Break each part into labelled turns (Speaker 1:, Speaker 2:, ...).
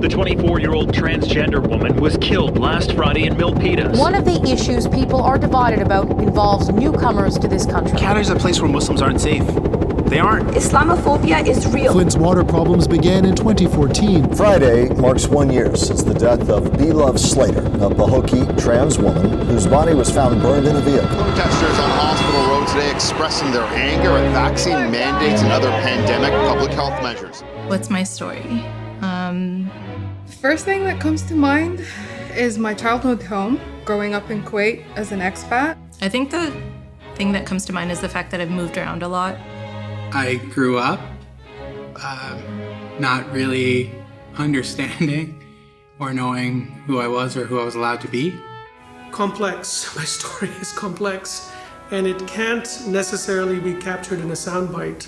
Speaker 1: The 24-year-old transgender woman was killed last Friday in Milpitas.
Speaker 2: One of the issues people are divided about involves newcomers to this country.
Speaker 3: Qatar is a place where Muslims aren't safe. They aren't.
Speaker 4: Islamophobia is real.
Speaker 5: Flint's water problems began in 2014.
Speaker 6: Friday marks 1 year since the death of Beloved Slater, a Pahokee trans woman whose body was found burned in a vehicle.
Speaker 7: Protesters on Hospital Road today expressing their anger at vaccine mandates and other pandemic public health measures.
Speaker 8: What's my story?
Speaker 9: First thing that comes to mind is my childhood home, growing up in Kuwait as an expat.
Speaker 8: I think the thing that comes to mind is the fact that I've moved around a lot.
Speaker 10: I grew up not really understanding or knowing who I was or who I was allowed to be.
Speaker 11: Complex. My story is complex, and it can't necessarily be captured in a soundbite.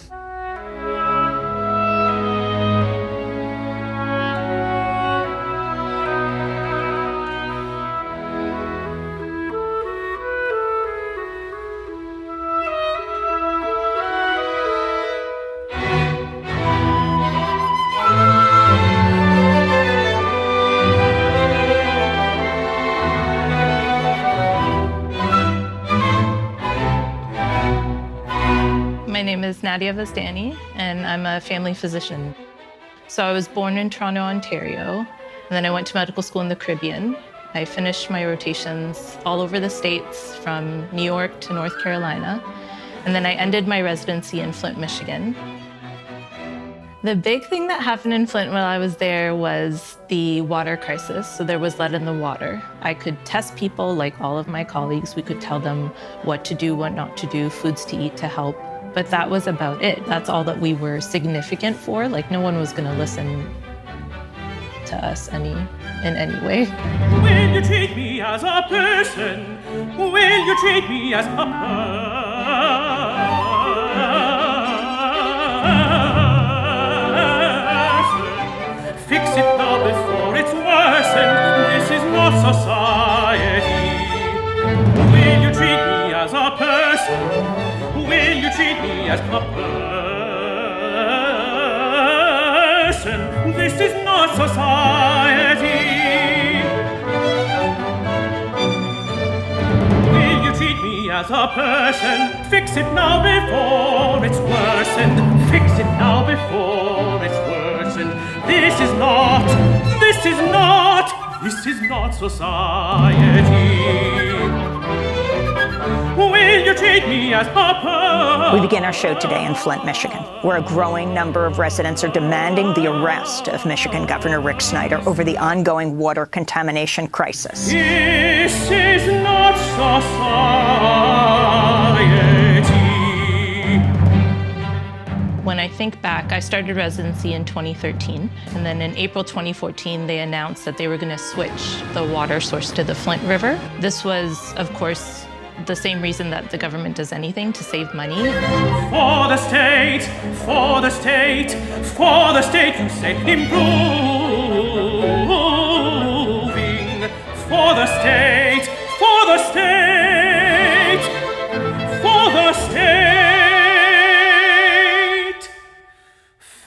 Speaker 8: My name is Nadiya Vasdani, and I'm a family physician. So I was born in Toronto, Ontario, and then I went to medical school in the Caribbean. I finished my rotations all over the States, from New York to North Carolina, and then I ended my residency in Flint, Michigan. The big thing that happened in Flint while I was there was the water crisis. So there was lead in the water. I could test people like all of my colleagues. We could tell them what to do, what not to do, foods to eat to help. But that was about it. That's all that we were significant for. Like, no one was going to listen to us in any way.
Speaker 12: Will you treat me as a person? Will you treat me as a person? Fix it now before it's worsened. This is not society. Will you treat me as a person? Will you treat me as a person? This is not society. Will you treat me as a person? Fix it now before it's worsened. Fix it now before it's worsened. This is not society. Will you treat me as a person?
Speaker 4: We begin our show today in Flint, Michigan, where a growing number of residents are demanding the arrest of Michigan Governor Rick Snyder over the ongoing water contamination crisis.
Speaker 12: This is not society.
Speaker 8: When I think back, I started residency in 2013, and then in April 2014, they announced that they were going to switch the water source to the Flint River. This was, of course, the same reason that the government does anything, to save money.
Speaker 12: For the state, for the state, for the state, you say improving. For the state, for the state, for the state.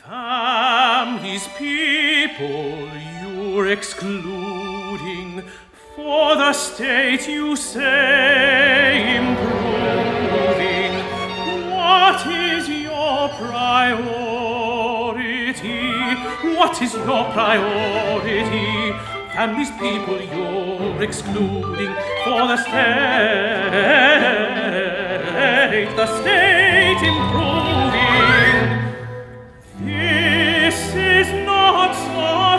Speaker 12: Families, people, you're excluding. For the state, you say improving. What is your priority? What is your priority? Families, people, you're excluding. For the state improving. This is not society.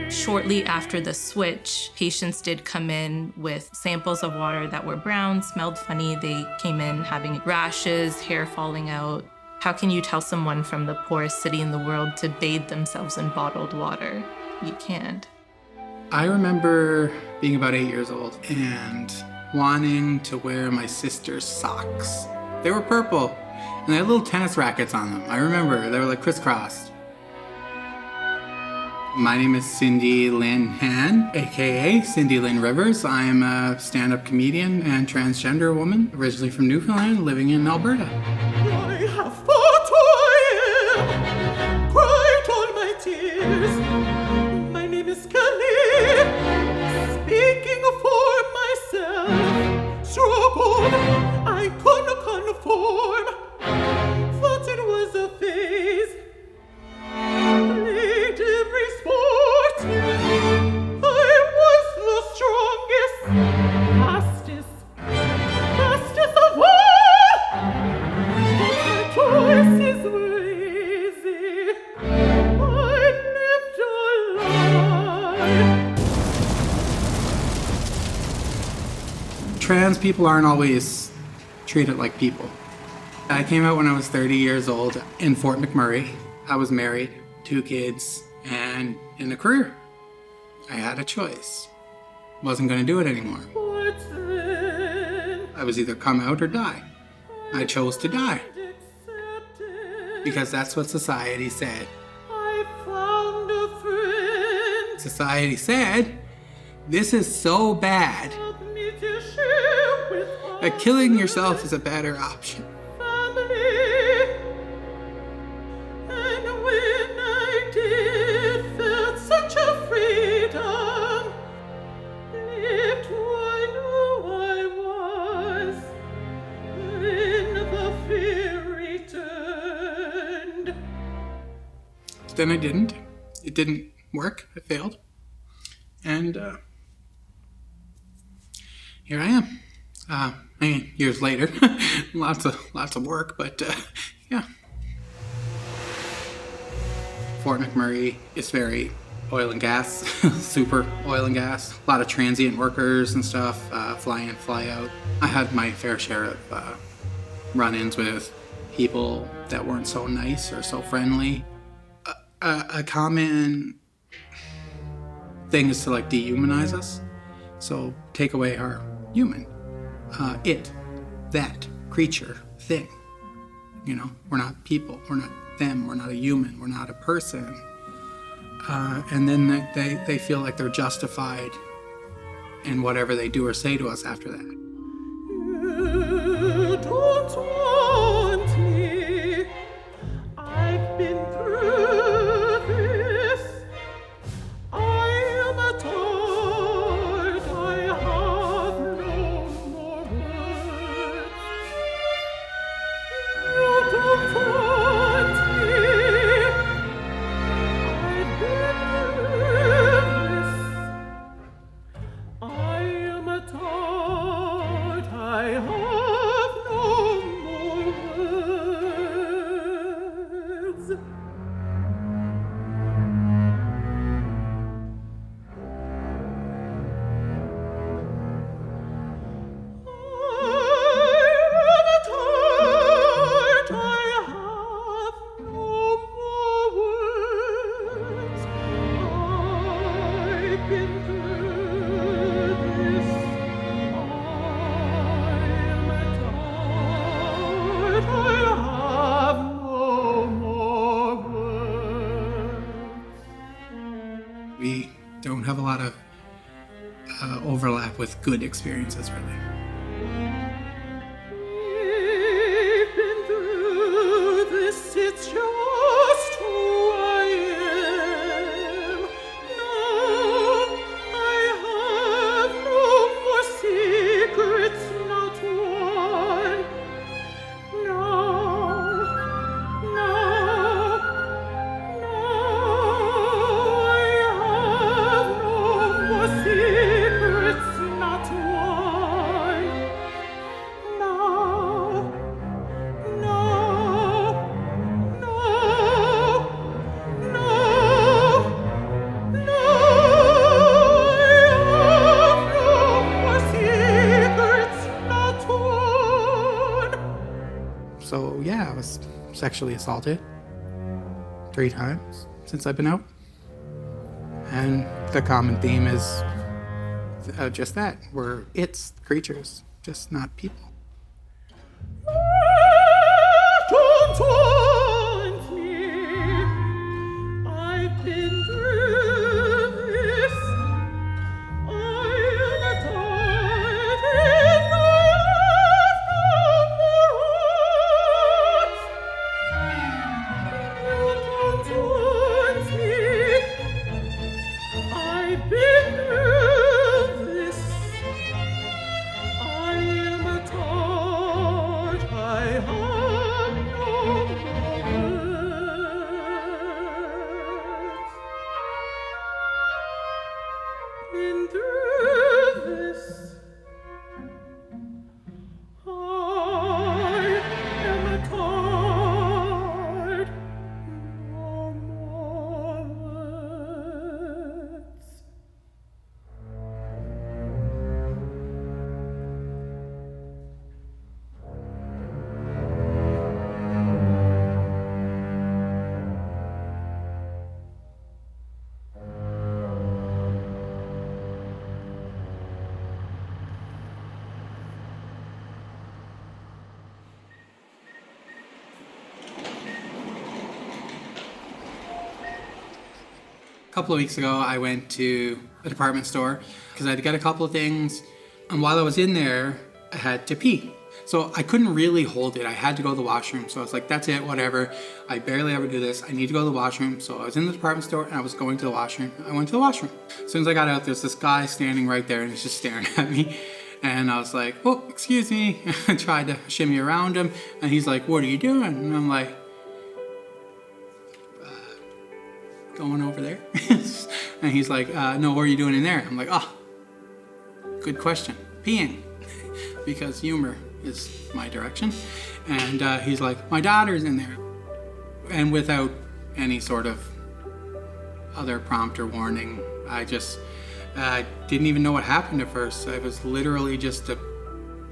Speaker 8: Shortly after the switch, patients did come in with samples of water that were brown, smelled funny. They came in having rashes, hair falling out. How can you tell someone from the poorest city in the world to bathe themselves in bottled water? You can't.
Speaker 10: I remember being about 8 years old and wanting to wear my sister's socks. They were purple, and they had little tennis rackets on them. I remember, they were like crisscrossed. My name is Cindy Lynn Han, aka Cindy Lynn Rivers. I am a stand-up comedian and transgender woman, originally from Newfoundland, living in Alberta.
Speaker 12: I have fought, I am, cried all my tears. My name is Khalil, speaking for myself. Struggled, I could not conform, thought it was a phase. Played every sport, I was the strongest, fastest of all. But my choices were easy, I lived a lie.
Speaker 10: Trans people aren't always treated like people. I came out when I was 30 years old in Fort McMurray. I was married, 2 kids, and in a career. I had a choice. Wasn't going to do it anymore. I was either come out or die. I chose to die. Because that's what society said.
Speaker 12: I found a friend.
Speaker 10: Society said, this is so bad that killing yourself is a better option. Then I didn't. It didn't work. I failed. And here I am. Years later. lots of work, but yeah. Fort McMurray is very oil and gas, super oil and gas. A lot of transient workers and stuff, fly in, fly out. I had my fair share of run-ins with people that weren't so nice or so friendly. A common thing is to like dehumanize us. So take away our human. It, that, creature, thing. You know, we're not people, we're not them, we're not a human, we're not a person. And then they feel like they're justified in whatever they do or say to us after that.
Speaker 12: You don't want me. I've been through this. I am a tart. I have no more words. You don't want me. I've been through this. I am a tart. I have no more words.
Speaker 10: We don't have a lot of overlap with good experiences, really.
Speaker 12: We've been through this, it's just who I am. No, I have no more secrets, not one. No, no, no, I have no more secrets, not one. No, no, no, no, no, I have no more secrets, not one.
Speaker 10: So yeah, I was sexually assaulted 3 times since I've been out. And the common theme is just that. We're creatures, just not people.
Speaker 12: Don't want me. I've been through
Speaker 10: couple of weeks ago, I went to a department store because I had to get a couple of things. And while I was in there, I had to pee. So I couldn't really hold it. I had to go to the washroom. So I was like, that's it, whatever. I barely ever do this. I need to go to the washroom. So I was in the department store and I was going to the washroom. I went to the washroom. As soon as I got out, there's this guy standing right there and he's just staring at me. And I was like, oh, excuse me. I tried to shimmy around him. And he's like, what are you doing? And I'm like, going over there. And he's like, no, what are you doing in there? I'm like, oh, good question. Peeing. Because humor is my direction. And he's like, my daughter's in there. And without any sort of other prompt or warning, I just didn't even know what happened at first. I was literally just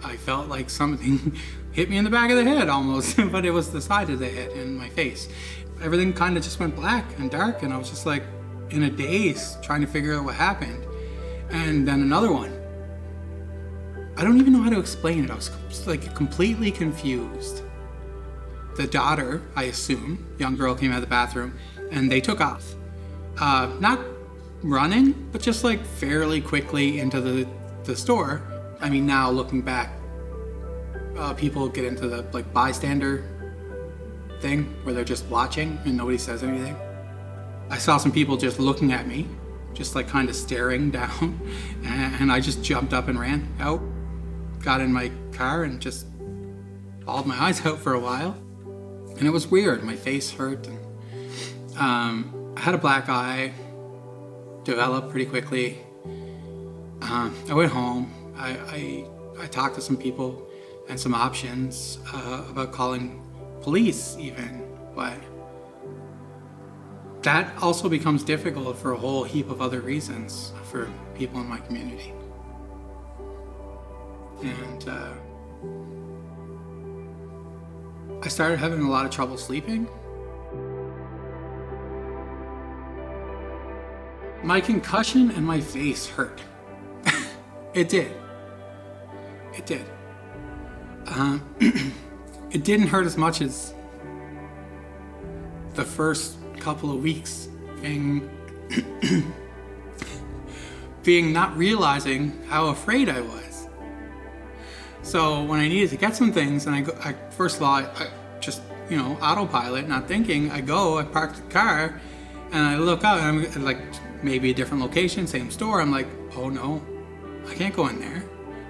Speaker 10: I felt like something hit me in the back of the head almost, but it was the side of the head and my face. Everything kind of just went black and dark, and I was just like in a daze trying to figure out what happened. And then another one. I don't even know how to explain it. I was like completely confused. The daughter, I assume, young girl came out of the bathroom and they took off. Not running, but just like fairly quickly into the store. I mean, now looking back, people get into the like bystander thing where they're just watching and nobody says anything. I saw some people just looking at me, just like kind of staring down, and I just jumped up and ran out, got in my car and just bawled my eyes out for a while. And it was weird, my face hurt, and I had a black eye, developed pretty quickly. I went home, I talked to some people and some options about calling police even, but that also becomes difficult for a whole heap of other reasons for people in my community. And I started having a lot of trouble sleeping. My concussion and my face hurt. It did. It did. It didn't hurt as much as the first couple of weeks being not realizing how afraid I was. So when I needed to get some things, and I first of all, I just, autopilot, not thinking, I park the car, and I look out, and I'm like, maybe a different location, same store. I'm like, oh no, I can't go in there.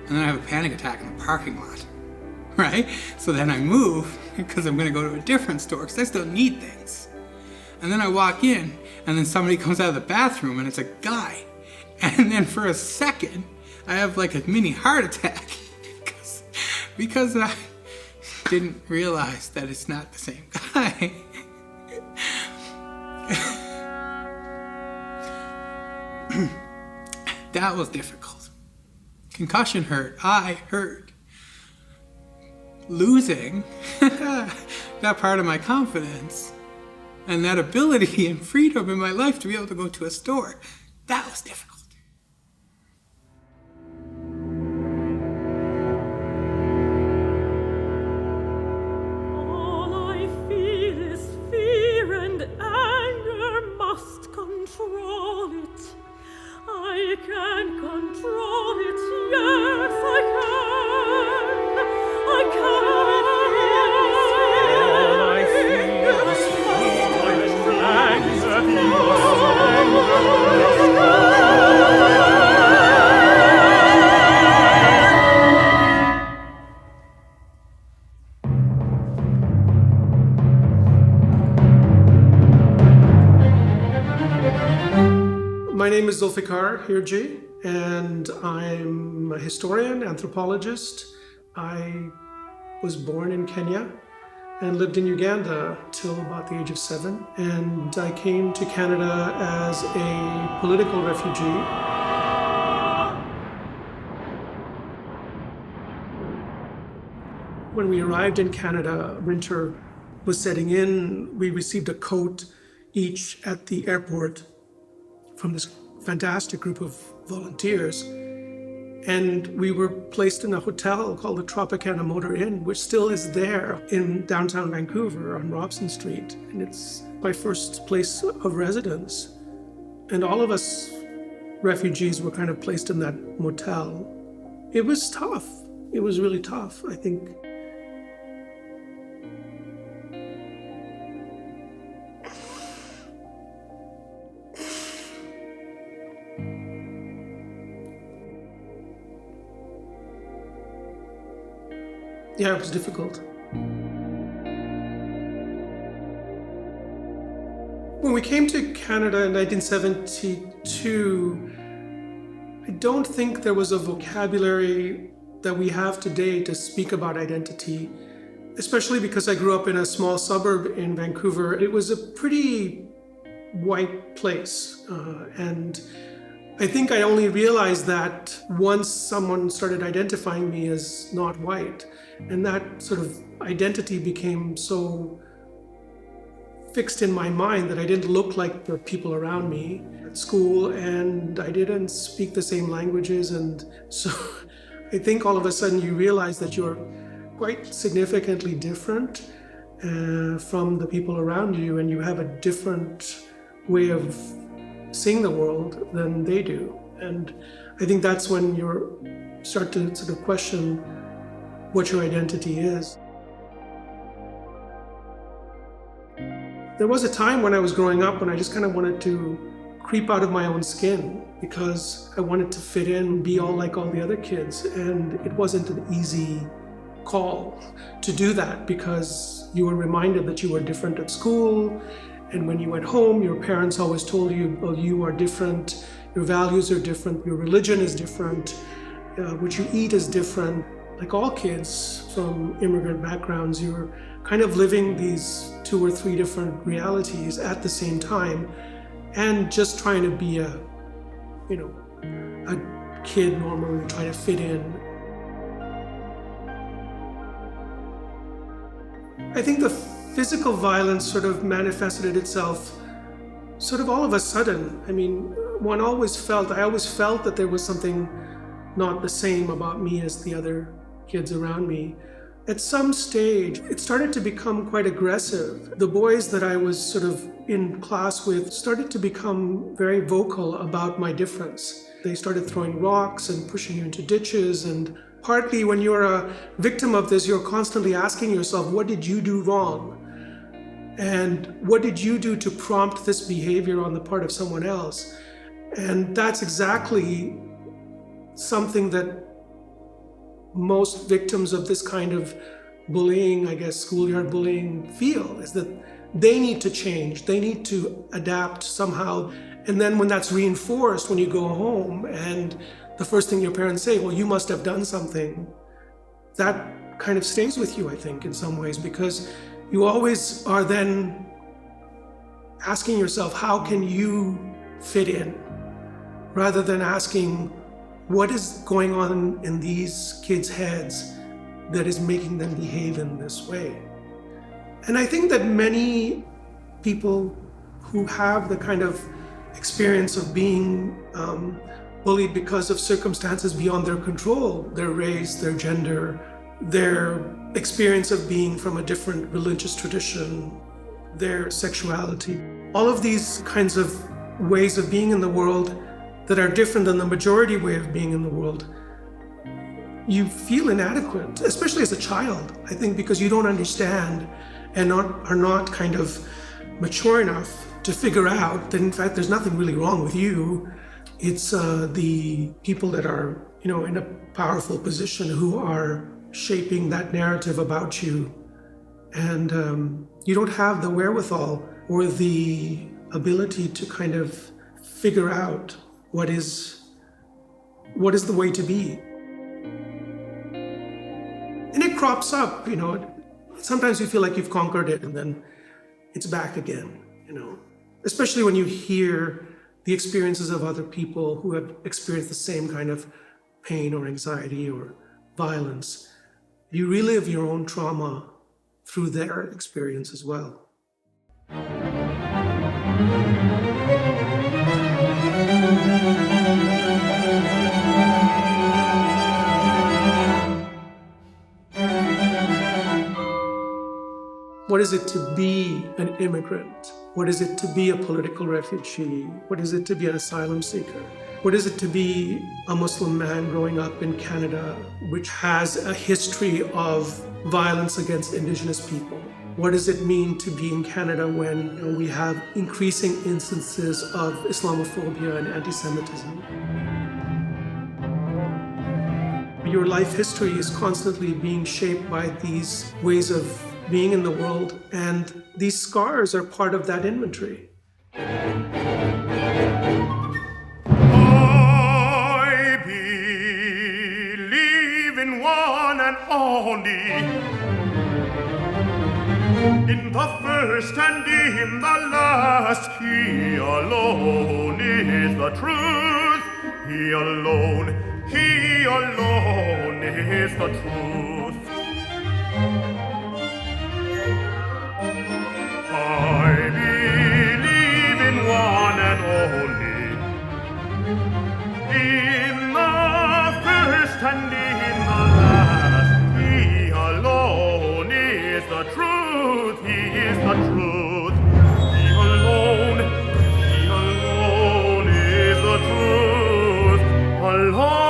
Speaker 10: And then I have a panic attack in the parking lot, right? So then I move, because I'm gonna go to a different store, because I still need things. And then I walk in, and then somebody comes out of the bathroom, and it's a guy. And then for a second, I have like a mini heart attack, because I didn't realize that it's not the same guy. That was difficult. Concussion hurt, I hurt. Losing that part of my confidence and that ability and freedom in my life to be able to go to a store, that was difficult.
Speaker 12: Control it. I can control it. Yes, I can. I
Speaker 11: My name is Zulfikar Hirji, and I'm a historian, anthropologist. I was born in Kenya and lived in Uganda till about the age of 7. And I came to Canada as a political refugee. When we arrived in Canada, winter was setting in. We received a coat each at the airport from this fantastic group of volunteers. And we were placed in a hotel called the Tropicana Motor Inn, which still is there in downtown Vancouver on Robson Street. And it's my first place of residence. And all of us refugees were kind of placed in that motel. It was tough. It was really tough, I think. Yeah, it was difficult. When we came to Canada in 1972, I don't think there was a vocabulary that we have today to speak about identity, especially because I grew up in a small suburb in Vancouver. It was a pretty white place, and I think I only realized that once someone started identifying me as not white, and that sort of identity became so fixed in my mind that I didn't look like the people around me at school, and I didn't speak the same languages. And so I think all of a sudden you realize that you're quite significantly different from the people around you, and you have a different way of seeing the world than they do. And I think that's when you start to sort of question what your identity is. There was a time when I was growing up when I just kind of wanted to creep out of my own skin because I wanted to fit in, be all like all the other kids. And it wasn't an easy call to do that because you were reminded that you were different at school. And when you went home, your parents always told you, oh, you are different, your values are different, your religion is different, what you eat is different. Like all kids from immigrant backgrounds, you're kind of living these 2 or 3 different realities at the same time and just trying to be a kid normally, trying to fit in. I think the physical violence sort of manifested itself sort of all of a sudden. I mean, I always felt that there was something not the same about me as the other kids around me. At some stage, it started to become quite aggressive. The boys that I was sort of in class with started to become very vocal about my difference. They started throwing rocks and pushing you into ditches, and partly when you're a victim of this, you're constantly asking yourself, what did you do wrong? And what did you do to prompt this behavior on the part of someone else? And that's exactly something that most victims of this kind of bullying, I guess schoolyard bullying, feel, is that they need to change, they need to adapt somehow. And then when that's reinforced, when you go home and the first thing your parents say, well, you must have done something, that kind of stays with you, I think, in some ways, because you always are then asking yourself, how can you fit in? Rather than asking, what is going on in these kids' heads that is making them behave in this way? And I think that many people who have the kind of experience of being bullied because of circumstances beyond their control, their race, their gender, their experience of being from a different religious tradition, their sexuality, all of these kinds of ways of being in the world that are different than the majority way of being in the world, you feel inadequate, especially as a child, I think, because you don't understand and are not kind of mature enough to figure out that in fact there's nothing really wrong with you. It's the people that are, in a powerful position who are shaping that narrative about you. And you don't have the wherewithal or the ability to kind of figure out what is the way to be. And it crops up, sometimes you feel like you've conquered it and then it's back again, especially when you hear the experiences of other people who have experienced the same kind of pain or anxiety or violence. You relive your own trauma through their experience as well. What is it to be an immigrant? What is it to be a political refugee? What is it to be an asylum seeker? What is it to be a Muslim man growing up in Canada, which has a history of violence against Indigenous people? What does it mean to be in Canada when we have increasing instances of Islamophobia and anti-Semitism? Your life history is constantly being shaped by these ways of being in the world, and these scars are part of that inventory.
Speaker 12: I believe in one and only, in the first and in the last. He alone is the truth. He alone is the truth. I believe in one and only, in the first and in the last. He alone is the truth. He is the truth. He alone is the truth. Alone.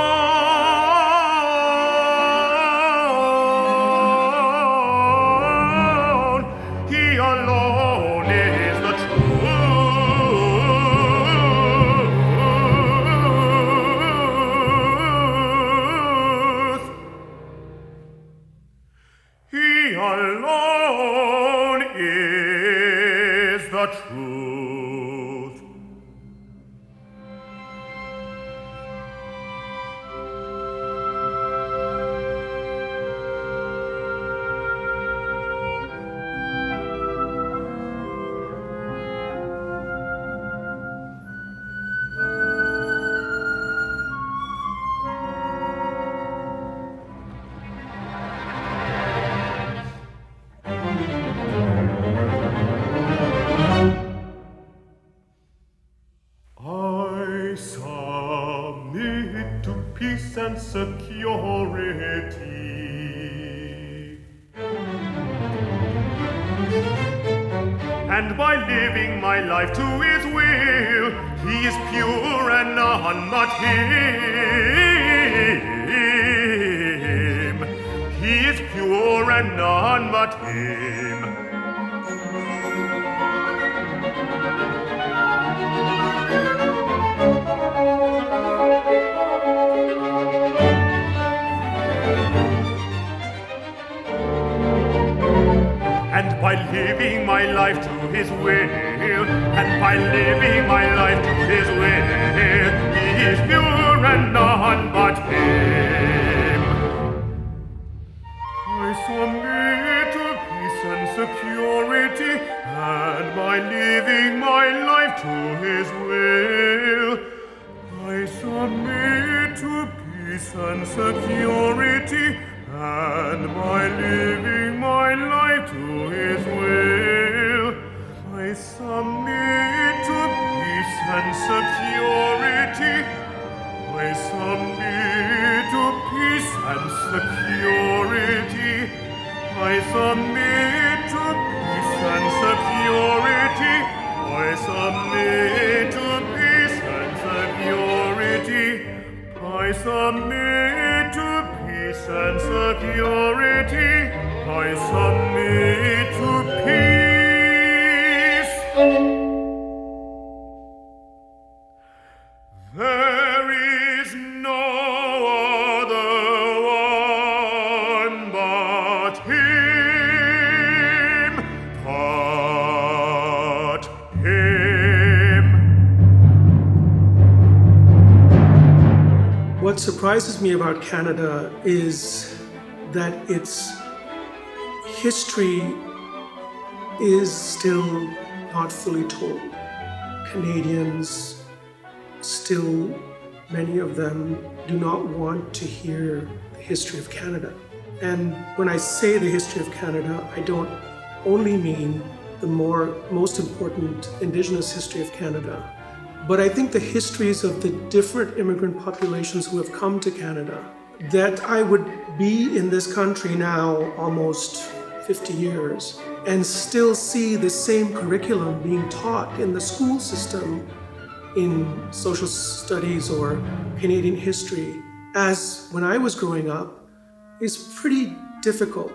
Speaker 12: Security, and by living my life to his will, he is pure and none but him. He is pure and none but him. And by living my life to his will, and by living my life to his will, he is pure and none but him. I submit to peace and security, and by living my life to his will, I submit to peace and security, and by living my life to his will, I submit to peace and security. I submit to peace and security. I submit to peace and security. I submit to peace and security. I submit to peace and security. I submit to peace. There is no other one but him, but him.
Speaker 11: What surprises me about Canada is that its history is still not fully told. Canadians still, many of them, do not want to hear the history of Canada. And when I say the history of Canada, I don't only mean the most important Indigenous history of Canada, but I think the histories of the different immigrant populations who have come to Canada. That I would be in this country now almost 50 years and still see the same curriculum being taught in the school system in social studies or Canadian history as when I was growing up is pretty difficult.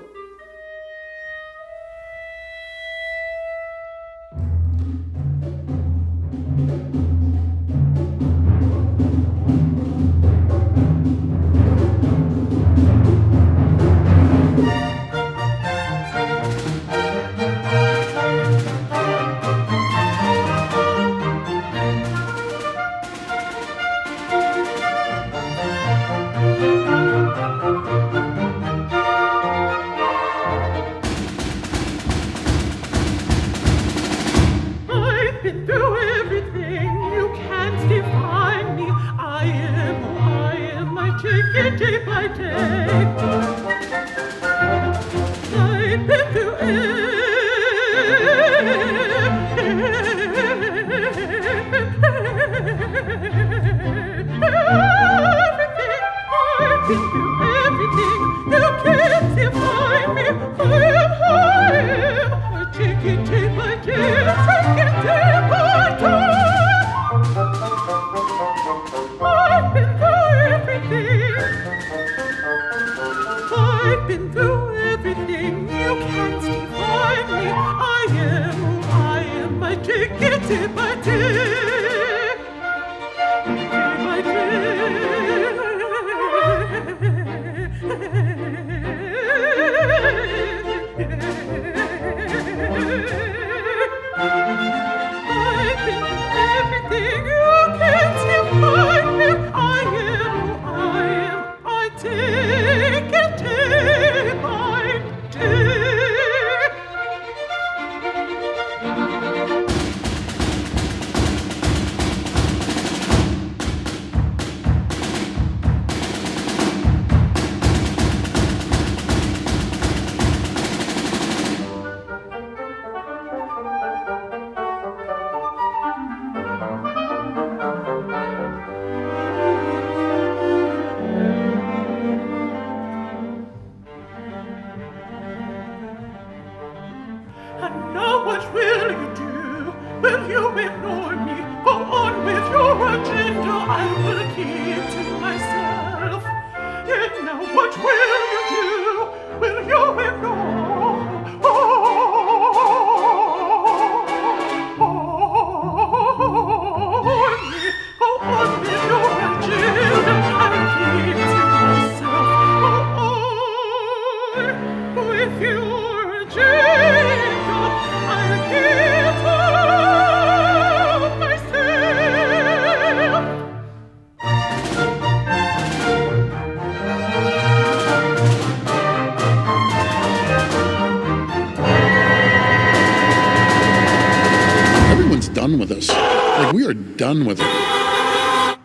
Speaker 13: Done with us. Like, we are done with it.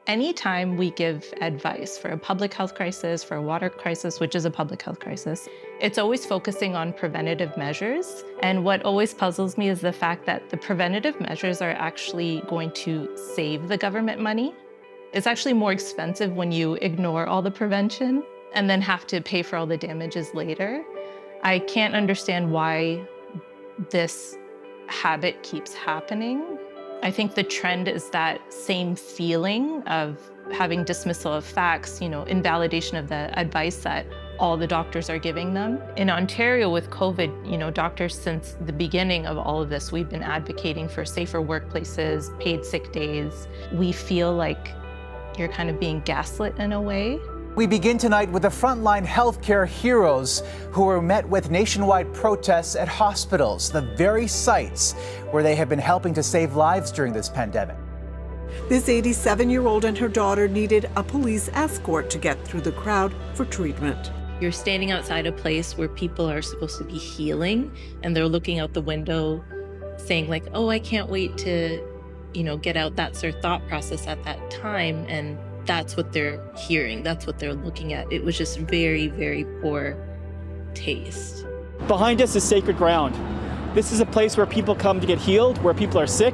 Speaker 8: Anytime we give advice for a public health crisis, for a water crisis, which is a public health crisis, it's always focusing on preventative measures. And what always puzzles me is the fact that the preventative measures are actually going to save the government money. It's actually more expensive when you ignore all the prevention and then have to pay for all the damages later. I can't understand why this habit keeps happening. I think the trend is that same feeling of having dismissal of facts, invalidation of the advice that all the doctors are giving them. In Ontario with COVID, doctors since the beginning of all of this, we've been advocating for safer workplaces, paid sick days. We feel like you're kind of being gaslit in a way.
Speaker 14: We begin tonight with the frontline healthcare heroes who were met with nationwide protests at hospitals, the very sites where they have been helping to save lives during this pandemic.
Speaker 15: This 87-year-old and her daughter needed a police escort to get through the crowd for treatment.
Speaker 8: You're standing outside a place where people are supposed to be healing, and they're looking out the window saying like, oh, I can't wait to, get out. That's their thought process at that time. And that's what they're hearing. That's what they're looking at. It was just very, very poor taste.
Speaker 16: Behind us is sacred ground. This is a place where people come to get healed, where people are sick,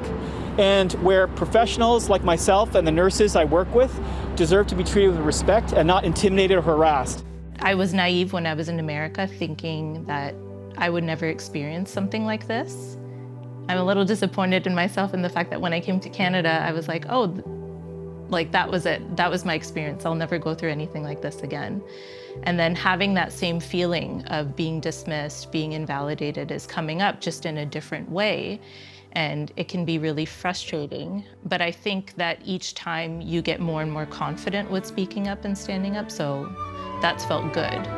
Speaker 16: and where professionals like myself and the nurses I work with deserve to be treated with respect and not intimidated or harassed.
Speaker 8: I was naive when I was in America, thinking that I would never experience something like this. I'm a little disappointed in myself in the fact that when I came to Canada, I was like, oh, like that was it. That was my experience. I'll never go through anything like this again. And then having that same feeling of being dismissed, being invalidated is coming up just in a different way. And it can be really frustrating. But I think that each time you get more and more confident with speaking up and standing up, so that's felt good.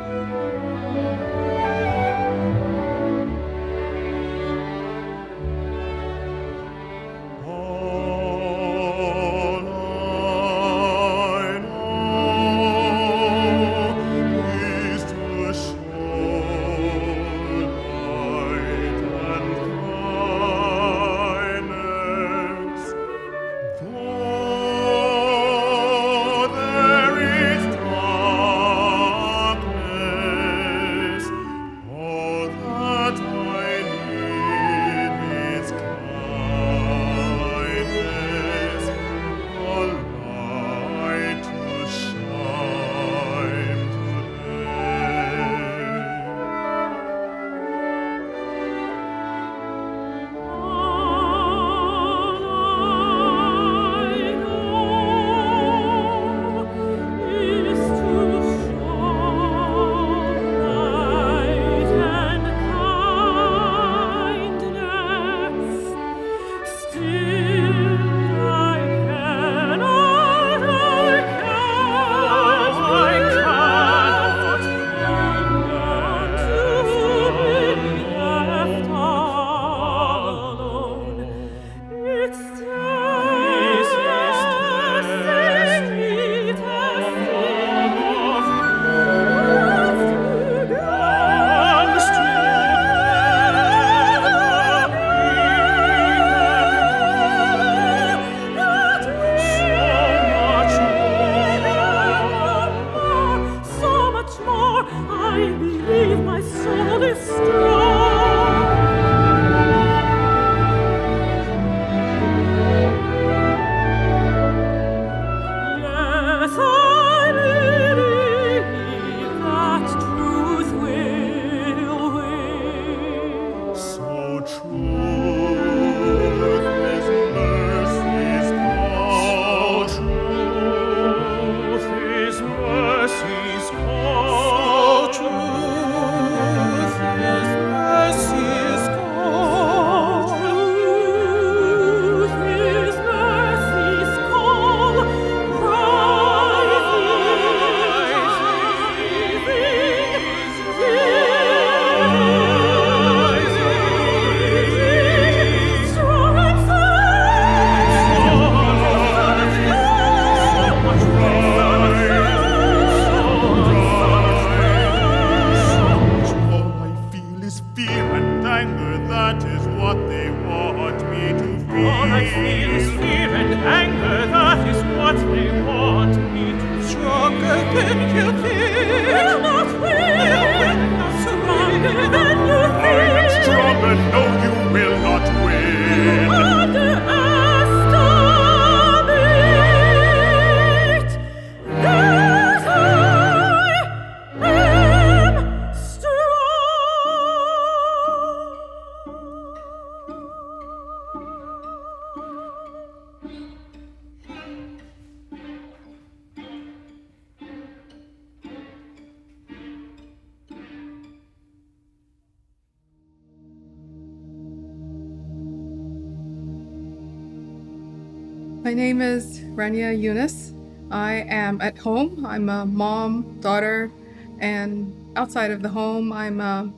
Speaker 9: My name is Rania Younes. I am at home. I'm a mom, daughter, and outside of the home, I'm a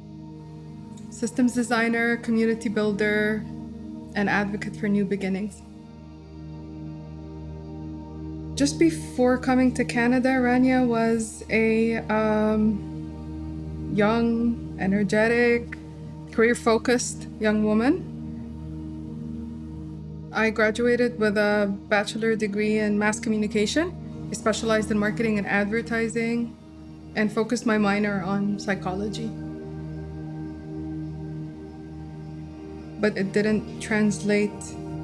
Speaker 9: systems designer, community builder, and advocate for new beginnings. Just before coming to Canada, Rania was a young, energetic, career-focused young woman. I graduated with a bachelor degree in mass communication. I specialized in marketing and advertising and focused my minor on psychology. But it didn't translate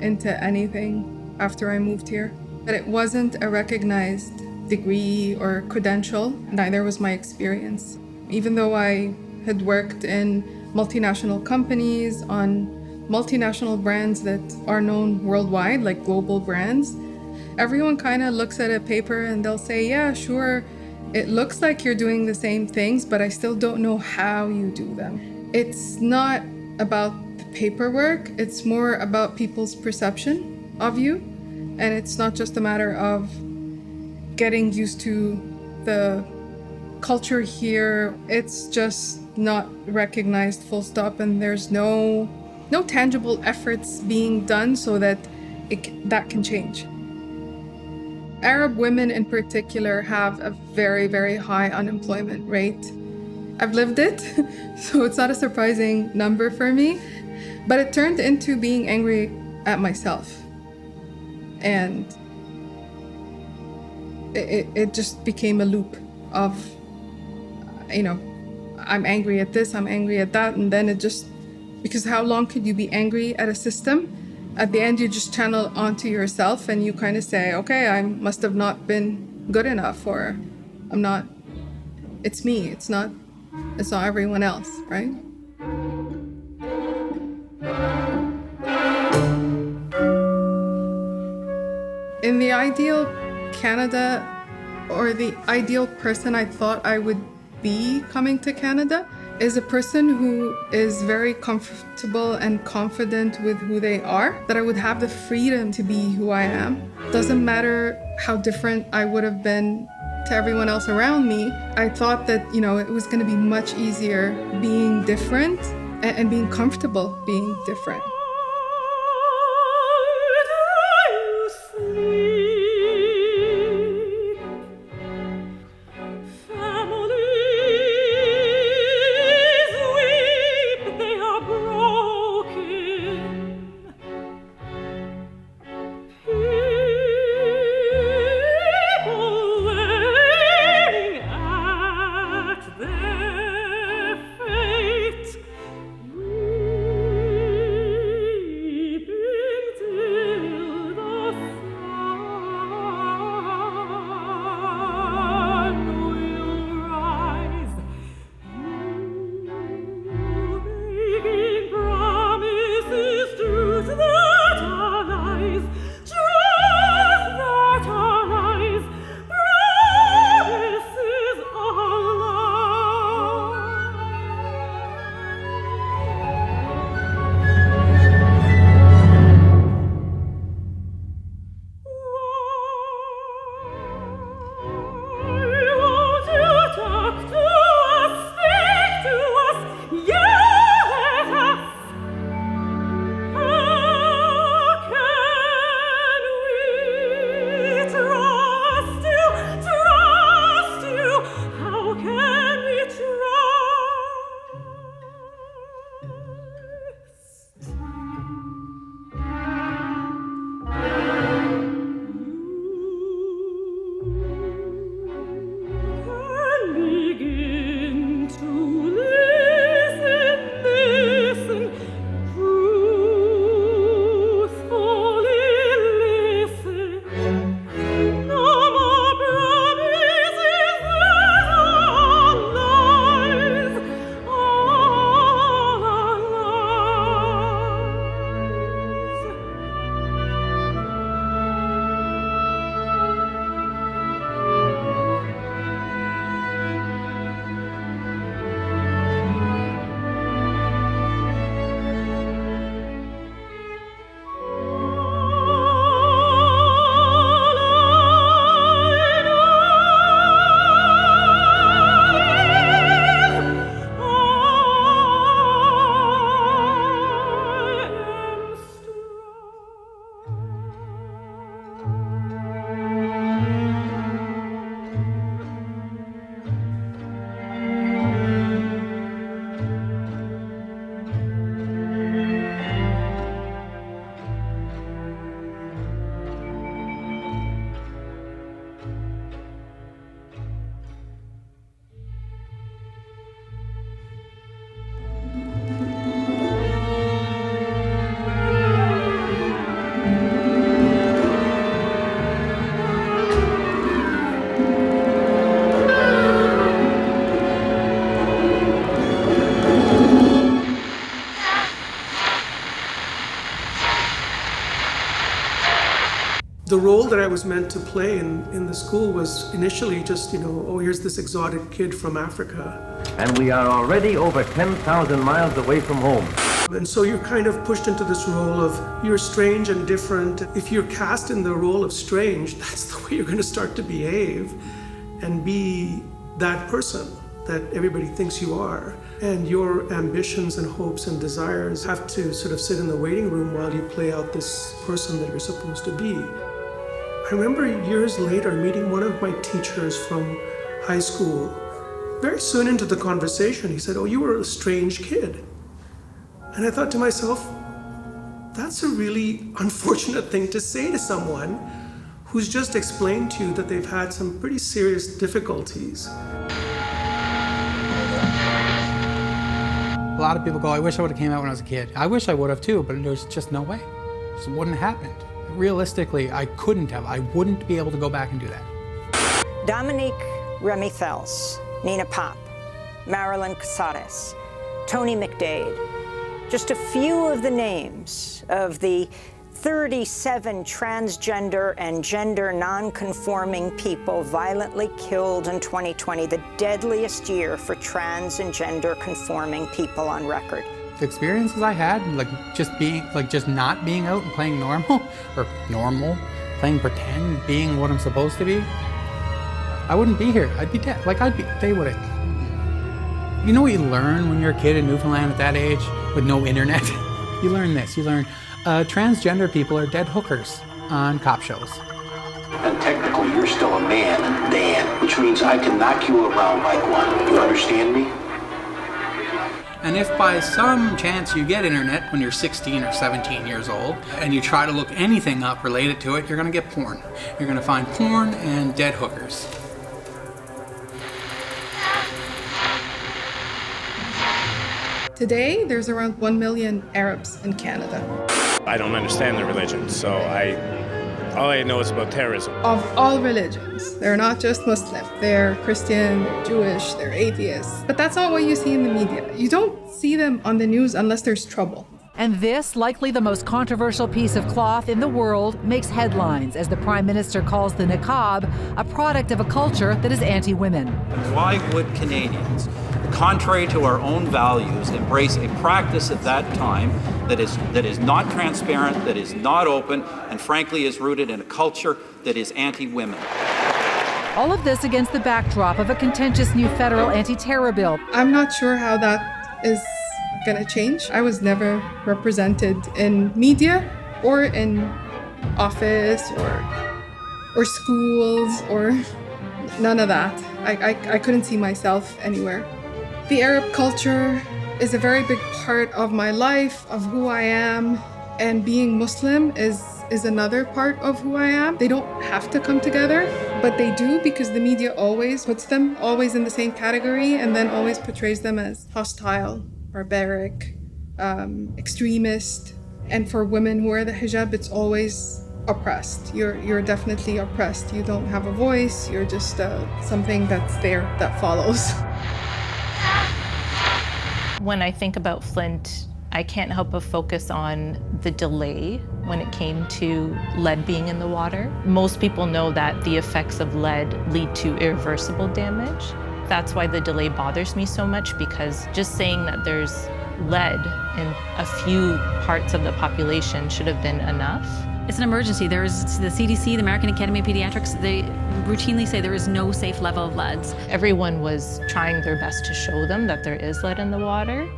Speaker 9: into anything after I moved here. That it wasn't a recognized degree or credential. Neither was my experience. Even though I had worked in multinational companies on multinational brands that are known worldwide, like global brands, everyone kind of looks at a paper and they'll say, yeah, sure, it looks like you're doing the same things, but I still don't know how you do them. It's not about the paperwork, it's more about people's perception of you. And it's not just a matter of getting used to the culture here. It's just not recognized, full stop, and there's no tangible efforts being done so that that can change. Arab women in particular have a very, very high unemployment rate. I've lived it, so it's not a surprising number for me, but it turned into being angry at myself. And it just became a loop of, I'm angry at this, I'm angry at that, and then because how long could you be angry at a system? At the end, you just channel onto yourself and you kind of say, okay, I must have not been good enough, or it's me, it's not everyone else, right? In the ideal Canada, or the ideal person I thought I would be coming to Canada, is a person who is very comfortable and confident with who they are, that I would have the freedom to be who I am. Doesn't matter how different I would have been to everyone else around me. I thought that, it was going to be much easier being different and being comfortable being different.
Speaker 11: The role that I was meant to play in the school was initially just, oh, here's this exotic kid from Africa.
Speaker 17: And we are already over 10,000 miles away from home.
Speaker 11: And so you're kind of pushed into this role of you're strange and different. If you're cast in the role of strange, that's the way you're going to start to behave and be that person that everybody thinks you are. And your ambitions and hopes and desires have to sort of sit in the waiting room while you play out this person that you're supposed to be. I remember years later meeting one of my teachers from high school. Very soon into the conversation, he said, "Oh, you were a strange kid." And I thought to myself, that's a really unfortunate thing to say to someone who's just explained to you that they've had some pretty serious difficulties.
Speaker 10: A lot of people go, I wish I would have came out when I was a kid. I wish I would have too, but there's just no way. It just wouldn't have happened. Realistically, I couldn't have. I wouldn't be able to go back and do that.
Speaker 4: Dominique Remy-Fels, Nina Pop, Marilyn Casares, Tony McDade. Just a few of the names of the 37 transgender and gender non-conforming people violently killed in 2020, the deadliest year for trans and gender conforming people on record.
Speaker 10: The experiences I had, just not being out and playing normal, playing pretend, being what I'm supposed to be, I wouldn't be here. I'd be dead. They would have. You know what you learn when you're a kid in Newfoundland at that age with no internet? You learn this. You learn transgender people are dead hookers on cop shows.
Speaker 18: And technically, you're still a man, Dan, which means I can knock you around like one. You understand me?
Speaker 10: And if by some chance you get internet when you're 16 or 17 years old, and you try to look anything up related to it, you're going to get porn. You're going to find porn and dead hookers.
Speaker 9: Today, there's around 1 million Arabs in Canada.
Speaker 19: I don't understand their religion, so all I know is about terrorism.
Speaker 9: Of all religions, they're not just Muslim. They're Christian, they're Jewish, they're atheists. But that's not what you see in the media. You don't see them on the news unless there's trouble.
Speaker 2: And this, likely the most controversial piece of cloth in the world, makes headlines as the Prime Minister calls the niqab a product of a culture that is anti-women.
Speaker 20: Why would Canadians, contrary to our own values, embrace a practice at that time that is not transparent, that is not open, and frankly is rooted in a culture that is anti-women?
Speaker 2: All of this against the backdrop of a contentious new federal anti-terror bill.
Speaker 9: I'm not sure how that is going to change. I was never represented in media or in office or schools or none of that. I couldn't see myself anywhere. The Arab culture is a very big part of my life, of who I am, and being Muslim is another part of who I am. They don't have to come together, but they do because the media always puts them always in the same category and then always portrays them as hostile, barbaric, extremist. And for women who wear the hijab, it's always oppressed. You're definitely oppressed. You don't have a voice. You're just something that's there that follows.
Speaker 8: When I think about Flint, I can't help but focus on the delay when it came to lead being in the water. Most people know that the effects of lead lead to irreversible damage. That's why the delay bothers me so much, because just saying that there's lead in a few parts of the population should have been enough.
Speaker 21: It's an emergency. There's the CDC, the American Academy of Pediatrics, they routinely say there is no safe level of leads.
Speaker 8: Everyone was trying their best to show them that there is lead in the water,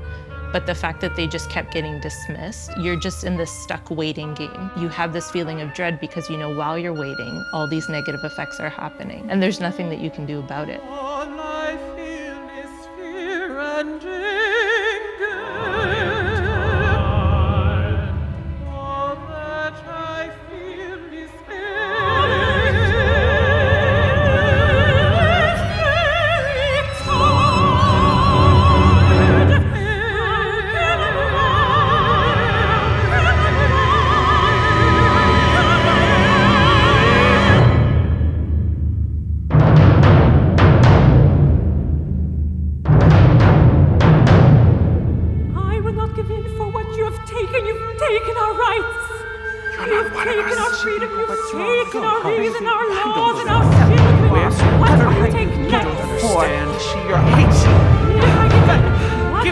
Speaker 8: but the fact that they just kept getting dismissed, you're just in this stuck waiting game. You have this feeling of dread because you know while you're waiting, all these negative effects are happening, and there's nothing that you can do about it.
Speaker 12: All I feel is fear and anger.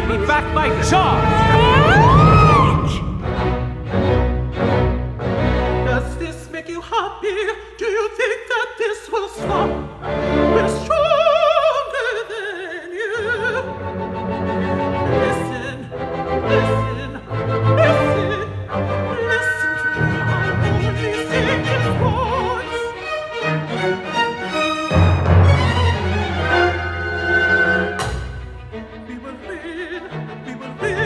Speaker 12: Give me back my charge! Does this make you happy? Do you think that this will stop? We're stronger than you. Listen, listen, listen, listen to me. I'm only singing words. We will win, we will win, we will win.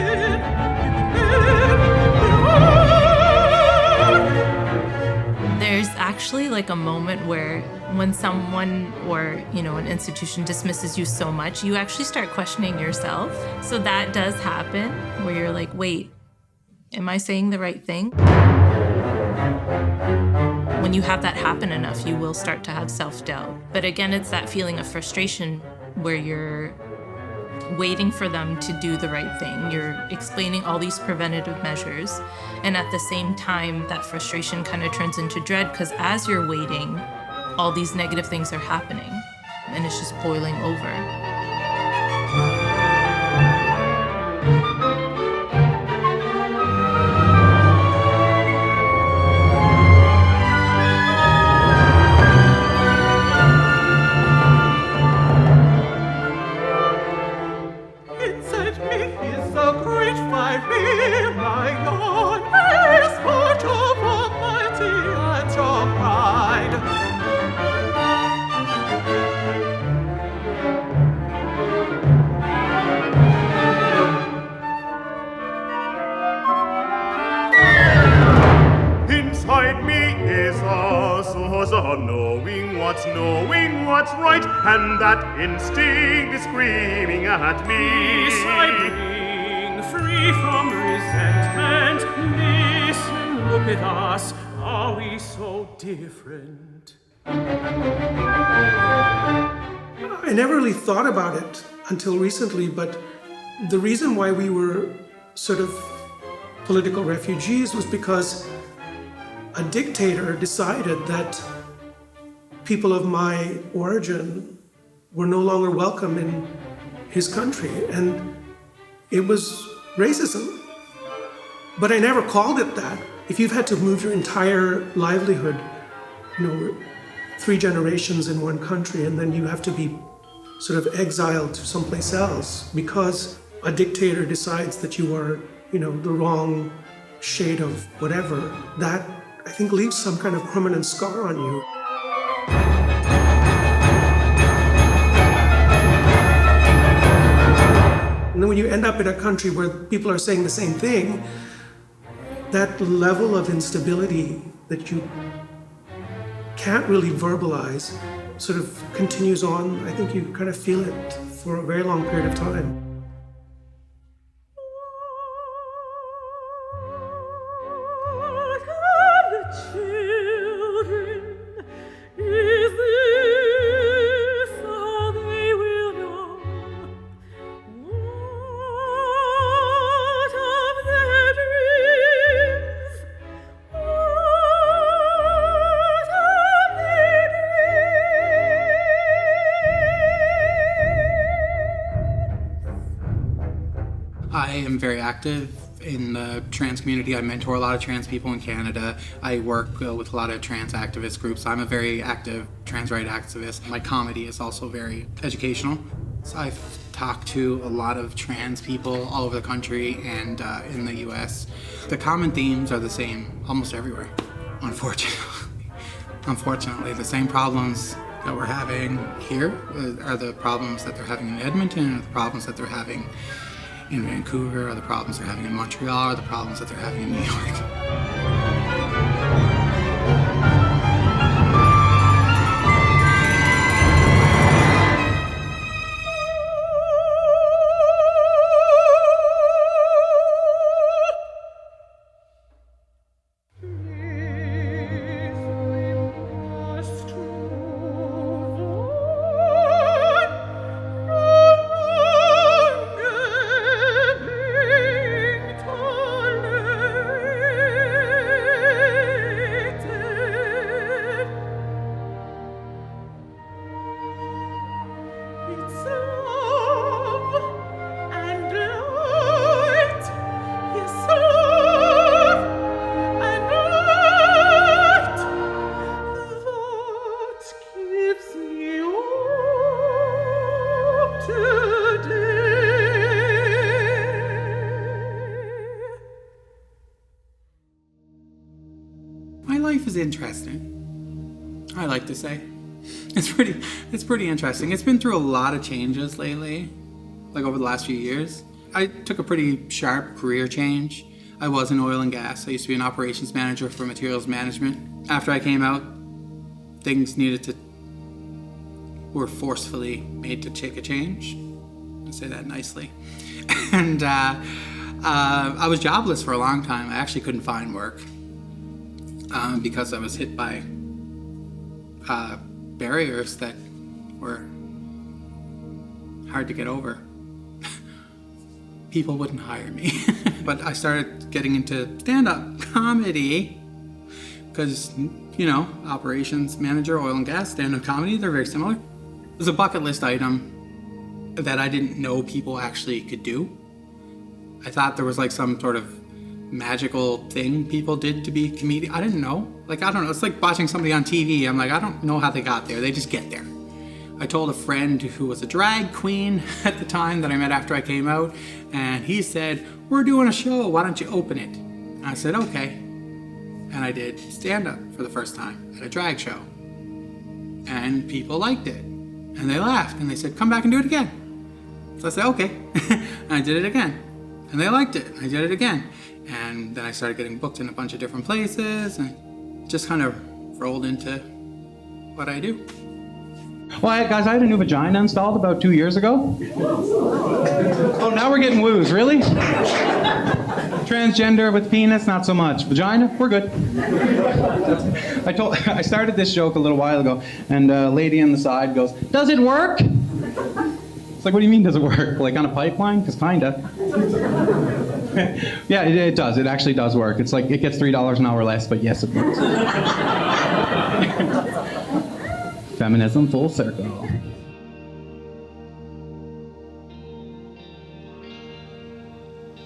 Speaker 8: There's actually like a moment where when someone or, an institution dismisses you so much, you actually start questioning yourself. So that does happen where you're like, wait, am I saying the right thing? When you have that happen enough, you will start to have self-doubt. But again, it's that feeling of frustration where you're waiting for them to do the right thing. You're explaining all these preventative measures. And at the same time, that frustration kind of turns into dread because as you're waiting, all these negative things are happening and it's just boiling over.
Speaker 12: Inside me is a great fiery lion, a sport of almighty and strong pride.
Speaker 1: Inside me is a source of knowing what's right, and that instinct is screaming at me.
Speaker 12: Peace I bring, free from resentment. Listen, look at us, are we so different?
Speaker 11: I never really thought about it until recently, but the reason why we were sort of political refugees was because a dictator decided that people of my origin were no longer welcome in his country, and it was racism. But I never called it that. If you've had to move your entire livelihood, 3 generations in one country, and then you have to be sort of exiled to someplace else because a dictator decides that you are, the wrong shade of whatever, that I think leaves some kind of permanent scar on you. And then when you end up in a country where people are saying the same thing, that level of instability that you can't really verbalize sort of continues on. I think you kind of feel it for a very long period of time.
Speaker 10: I am very active in the trans community. I mentor a lot of trans people in Canada. I work with a lot of trans activist groups. I'm a very active trans rights activist. My comedy is also very educational. So I've talked to a lot of trans people all over the country and in the US. The common themes are the same almost everywhere, unfortunately. Unfortunately, the same problems that we're having here are the problems that they're having in Edmonton, or the problems that they're having in Vancouver, or the problems they're having in Montreal, or the problems that they're having in New York.
Speaker 12: It's love and
Speaker 10: My life is interesting, I like to say. It's pretty interesting. It's been through a lot of changes lately, like over the last few years. I took a pretty sharp career change. I was in oil and gas. I used to be an operations manager for materials management. After I came out, things were forcefully made to take a change. I say that nicely. And I was jobless for a long time. I actually couldn't find work because I was hit by barriers that were hard to get over. People wouldn't hire me. But I started getting into stand-up comedy because, operations manager, oil and gas, stand-up comedy, they're very similar. It was a bucket list item that I didn't know people actually could do. I thought there was like some sort of magical thing people did to be a comedian. I didn't know. I don't know. It's like watching somebody on TV. I'm like, I don't know how they got there. They just get there. I told a friend who was a drag queen at the time that I met after I came out, and he said, "We're doing a show. Why don't you open it?" And I said, "Okay." And I did stand-up for the first time at a drag show. And people liked it. And they laughed. And they said, "Come back and do it again." So I said, "Okay." And I did it again. And they liked it. I did it again. And then I started getting booked in a bunch of different places and just kind of rolled into what I do.
Speaker 3: Well, guys, I had a new vagina installed about 2 years ago. Oh, now we're getting woos, really? Transgender with penis, not so much. Vagina, we're good. I started this joke a little while ago, and a lady on the side goes, "Does it work?" It's like, what do you mean, does it work? Like on a pipeline? Because kinda. Yeah, it does. It actually does work. It's like, it gets $3 an hour less, but yes, it works. Feminism full circle.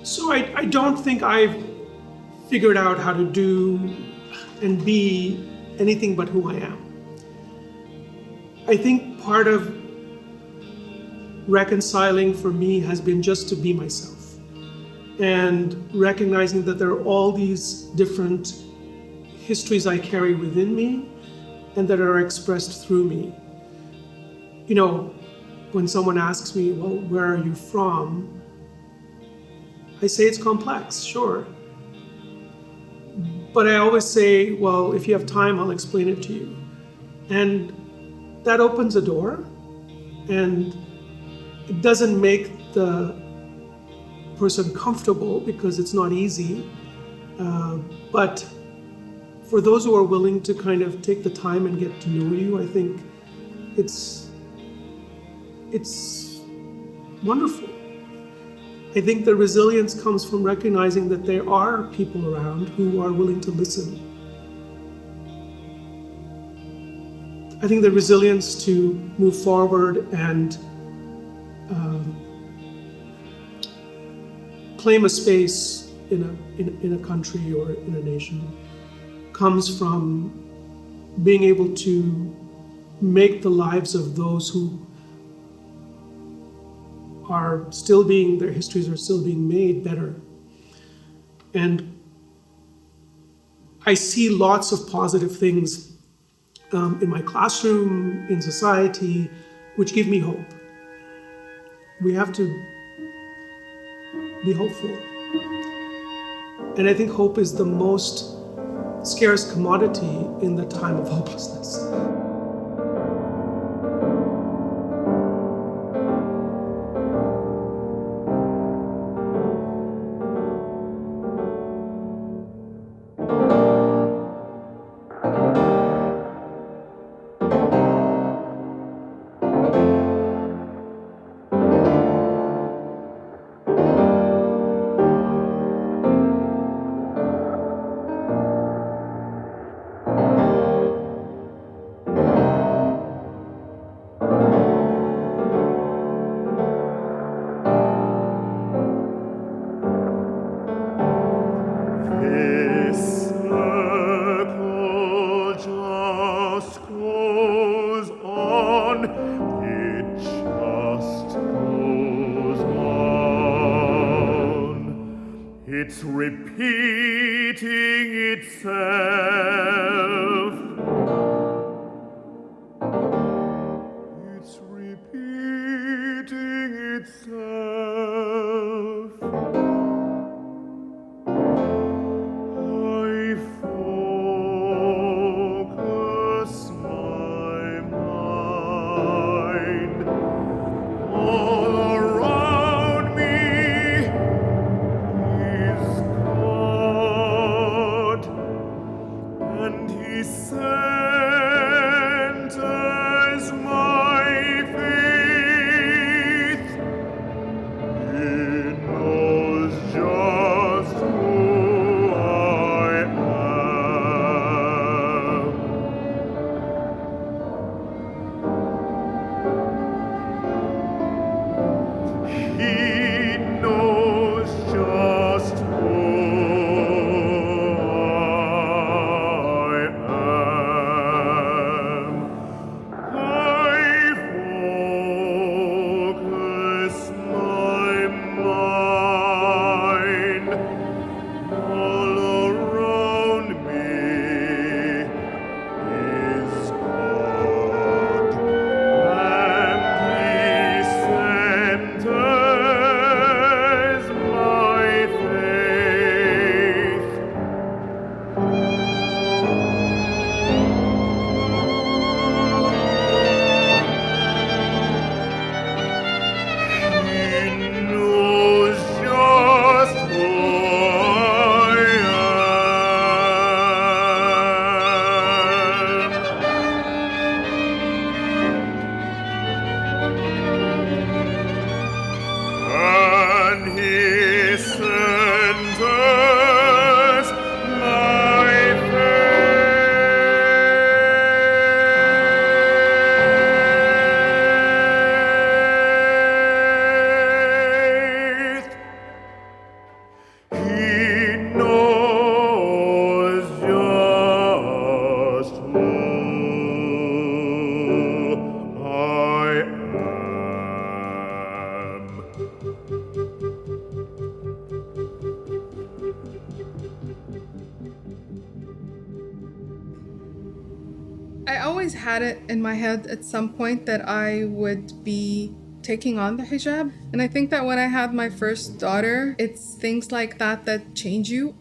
Speaker 11: So I don't think I've figured out how to do and be anything but who I am. I think part of reconciling for me has been just to be myself and recognizing that there are all these different histories I carry within me and that are expressed through me. When someone asks me, "Well, where are you from?" I say it's complex, sure. But I always say, well, if you have time, I'll explain it to you. And that opens a door, and it doesn't make the person comfortable because it's not easy. But for those who are willing to kind of take the time and get to know you, I think it's wonderful. I think the resilience comes from recognizing that there are people around who are willing to listen. I think the resilience to move forward and claim a space in a country or in a nation comes from being able to make the lives of those who their histories are still being made better. And I see lots of positive things in my classroom, in society, which give me hope. We have to be hopeful. And I think hope is the most scarce commodity in the time of hopelessness.
Speaker 1: It's repeating itself. It's repeating itself. I focus my mind. All around me is God, and He centers my faith. He knows just who I am. He knows just who I am. I focus my mind. All around me is God, and He centers my faith. He knows just who I am. And He centers my faith. He knows just who I am.
Speaker 9: I always had it in my head at some point that I would be taking on the hijab. And I think that when I had my first daughter, it's things like that that change you.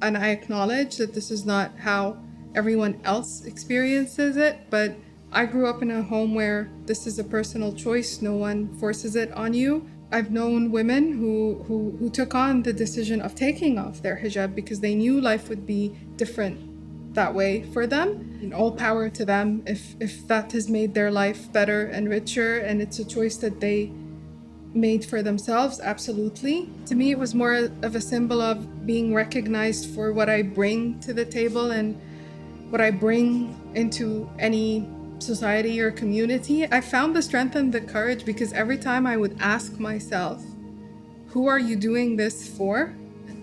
Speaker 9: And I acknowledge that this is not how everyone else experiences it, but I grew up in a home where this is a personal choice. No one forces it on you. I've known women who took on the decision of taking off their hijab because they knew life would be different that way for them. And all power to them if that has made their life better and richer, and it's a choice that they made for themselves, absolutely. To me, it was more of a symbol of being recognized for what I bring to the table and what I bring into any society or community. I found the strength and the courage because every time I would ask myself, who are you doing this for?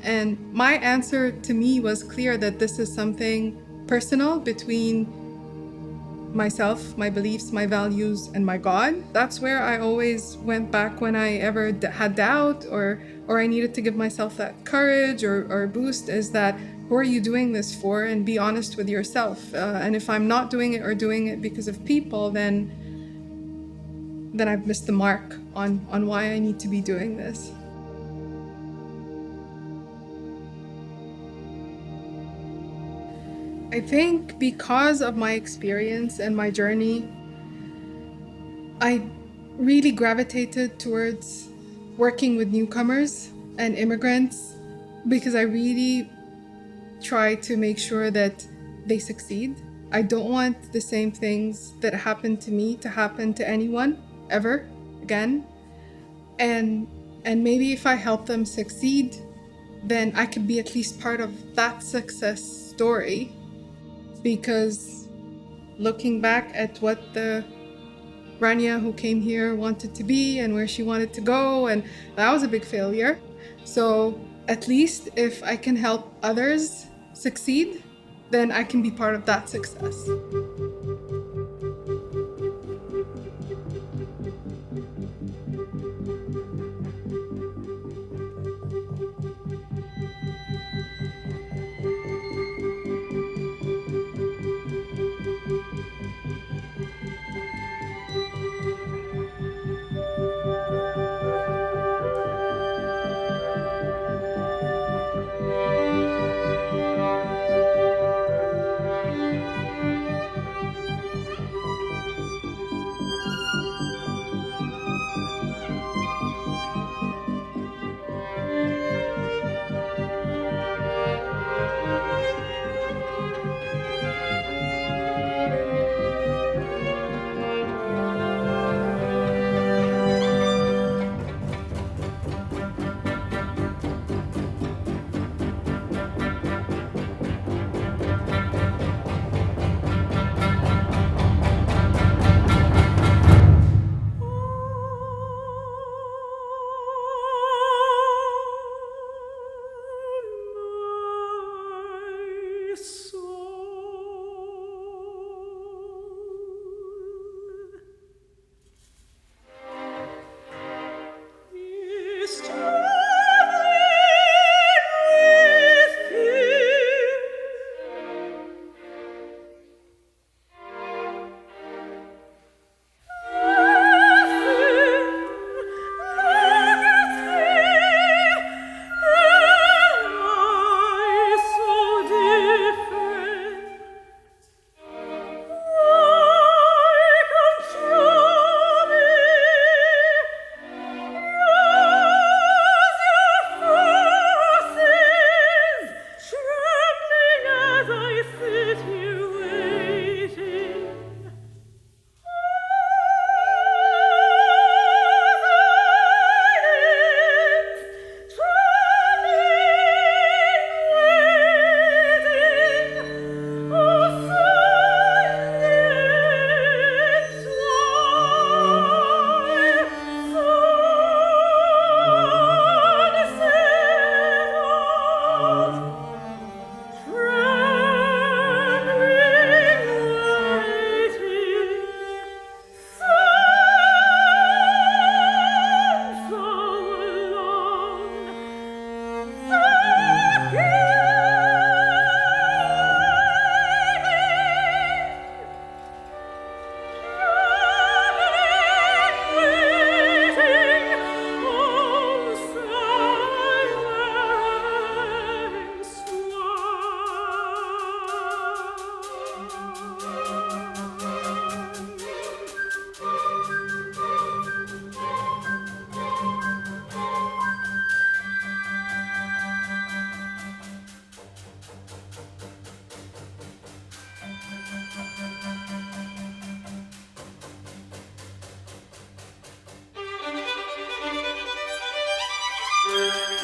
Speaker 9: And my answer to me was clear that this is something personal between myself, my beliefs, my values, and my God. That's where I always went back when I ever had doubt or I needed to give myself that courage or boost, is that who are you doing this for? And be honest with yourself. And if I'm not doing it or doing it because of people, then I've missed the mark on why I need to be doing this. I think because of my experience and my journey, I really gravitated towards working with newcomers and immigrants because I really try to make sure that they succeed. I don't want the same things that happened to me to happen to anyone ever again. And maybe if I help them succeed, then I could be at least part of that success story. Because looking back at what the Rania who came here wanted to be and where she wanted to go, and that was a big failure. So at least if I can help others succeed, then I can be part of that success.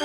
Speaker 12: We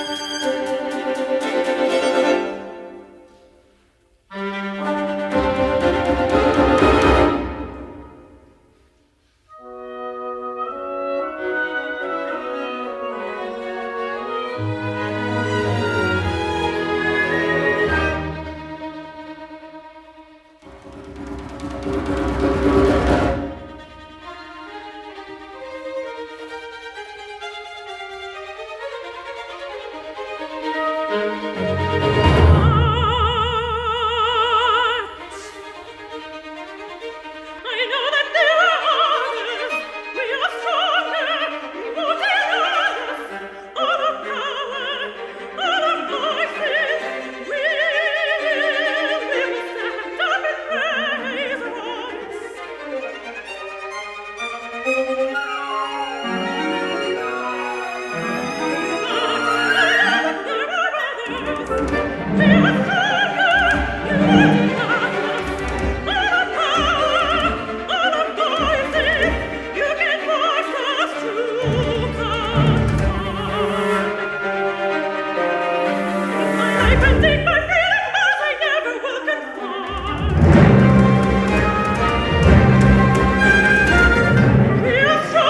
Speaker 12: are strong.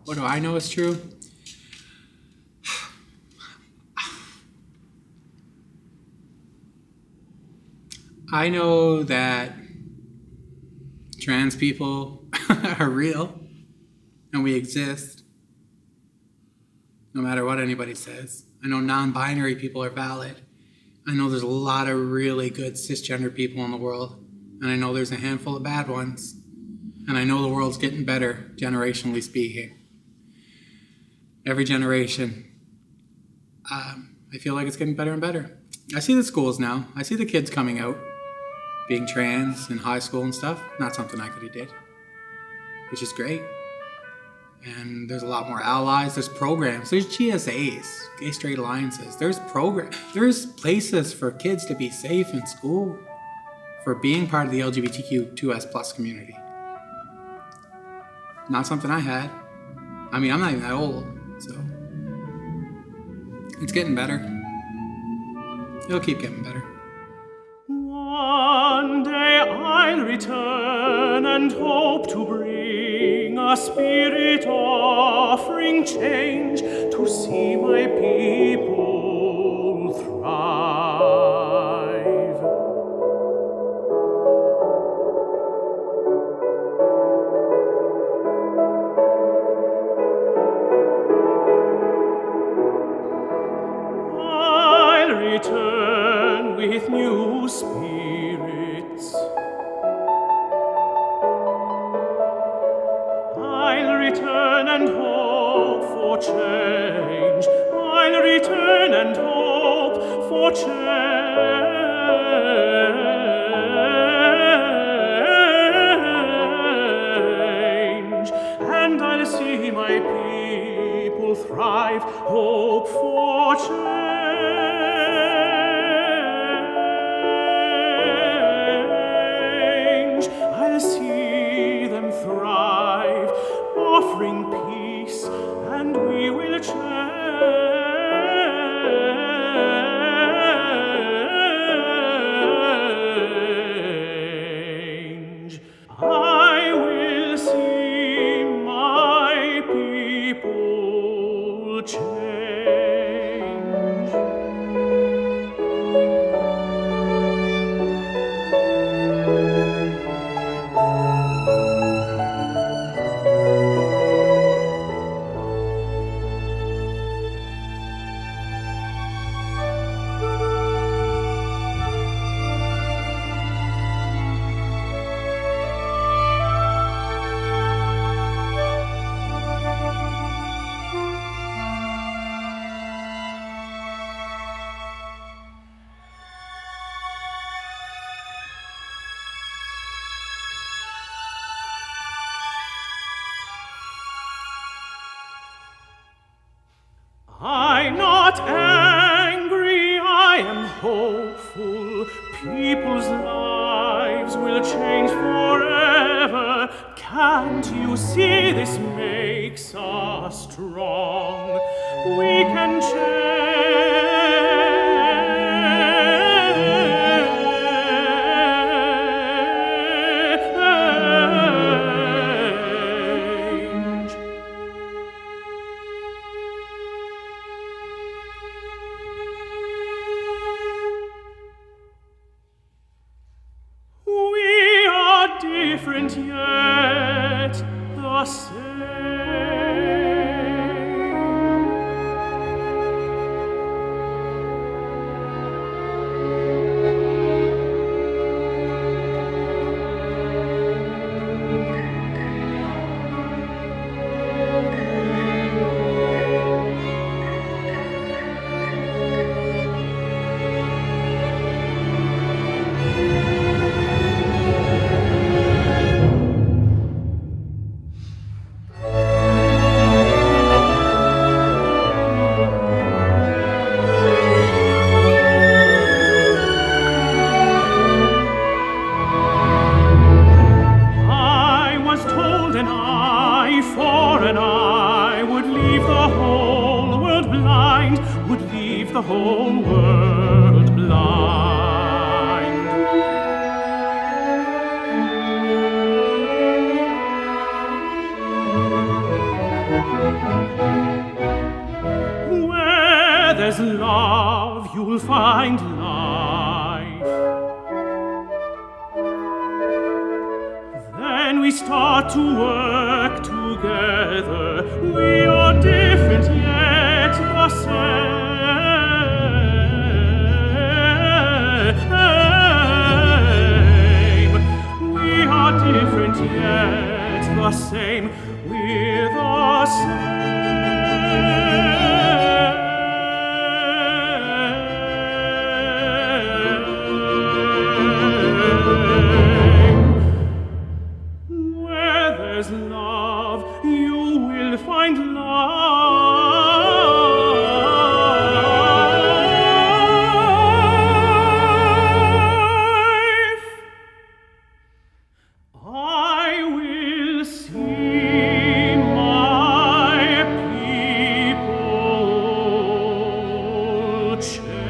Speaker 10: What do I know is true? I know that trans people are real and we exist, no matter what anybody says. I know non-binary people are valid. I know there's a lot of really good cisgender people in the world, and I know there's a handful of bad ones. And I know the world's getting better, generationally speaking. Every generation, I feel like it's getting better and better. I see the schools now. I see the kids coming out, being trans in high school and stuff. Not something I could have did, which is great. And there's a lot more allies. There's programs. There's GSAs, Gay Straight Alliances. There's There's places for kids to be safe in school, for being part of the LGBTQ2S+ community. Not something I had. I mean, I'm not even that old, so it's getting better. It'll keep getting better.
Speaker 12: One day I'll return and hope to bring a spirit offering change to see my people thrive. I'll return with new spirits. I'll return and hope for change. I'll return and hope for change. And I'll see my people thrive, hope for change. I'll see them thrive, offering peace, and we will change. I will see my people change. I'm not angry, I am hopeful. People's lives will change forever. Can't you see this makes us strong? We can change. We are different yet the same. life. Then we start to work together. We are different yet the same. We are different yet the same. We're the same. Where there's love, you will find life. I will see my people change.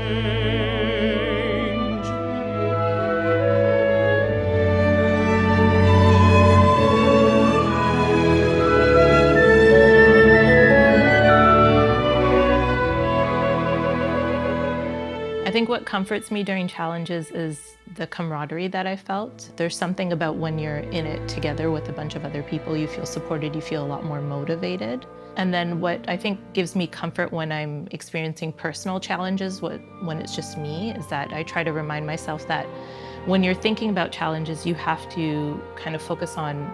Speaker 8: I think what comforts me during challenges is the camaraderie that I felt. There's something about when you're in it together with a bunch of other people, you feel supported, you feel a lot more motivated. And then what I think gives me comfort when I'm experiencing personal challenges, when it's just me, is that I try to remind myself that when you're thinking about challenges, you have to kind of focus on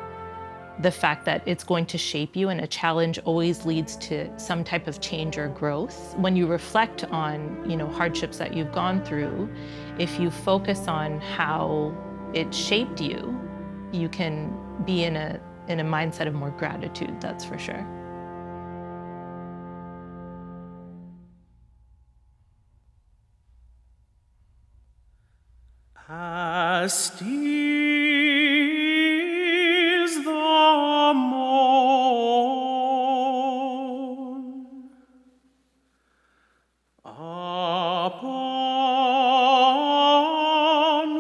Speaker 8: the fact that it's going to shape you, and a challenge always leads to some type of change or growth. When you reflect on, hardships that you've gone through, if you focus on how it shaped you, you can be in a mindset of more gratitude, that's for sure.
Speaker 12: As still as the morn upon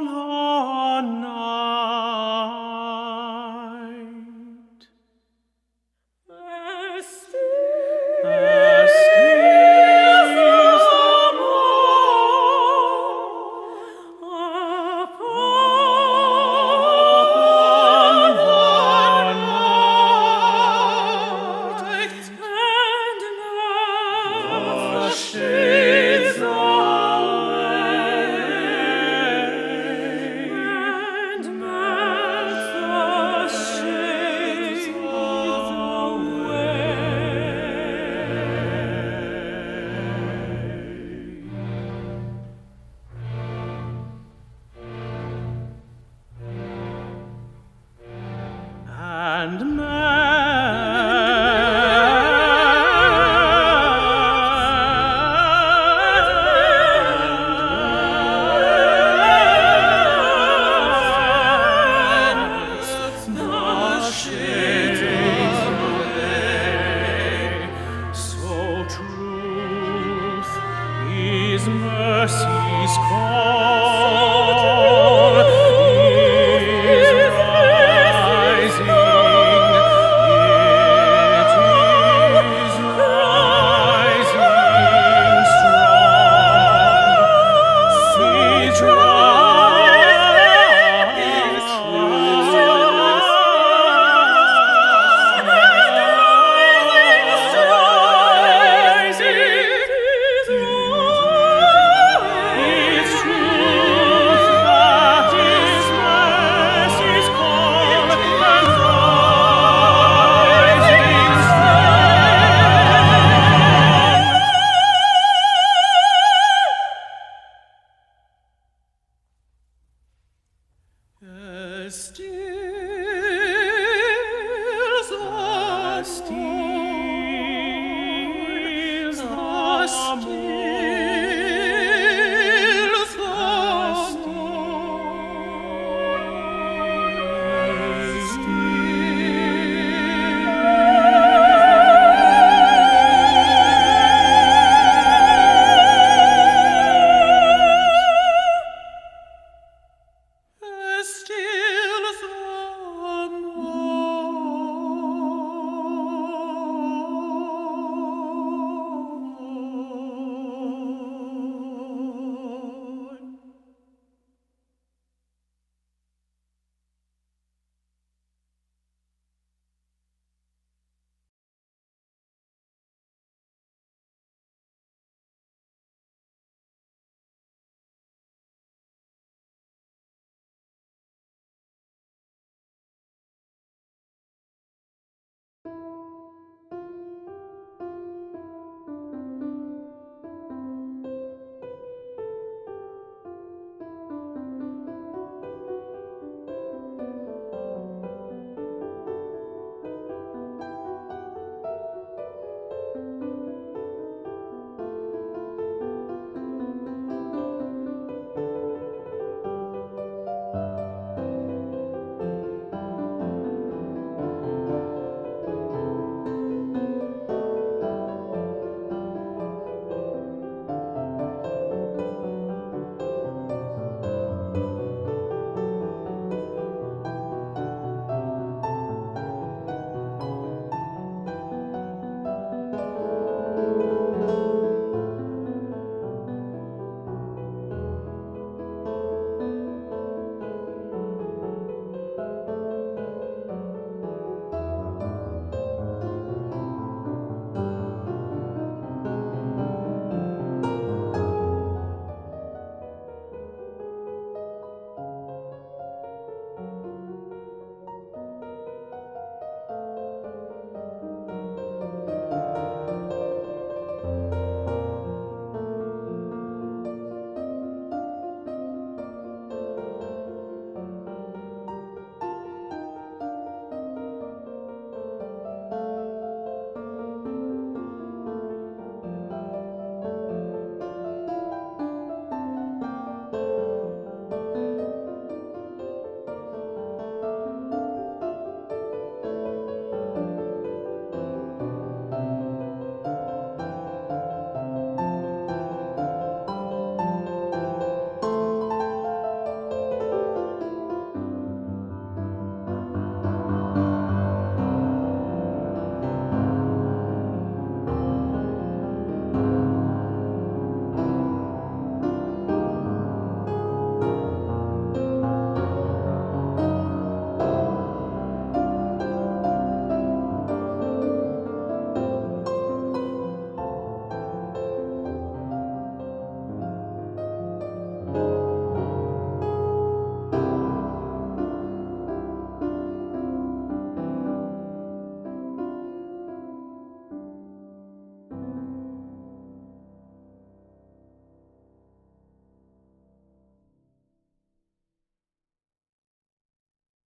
Speaker 12: the night, as still as the Still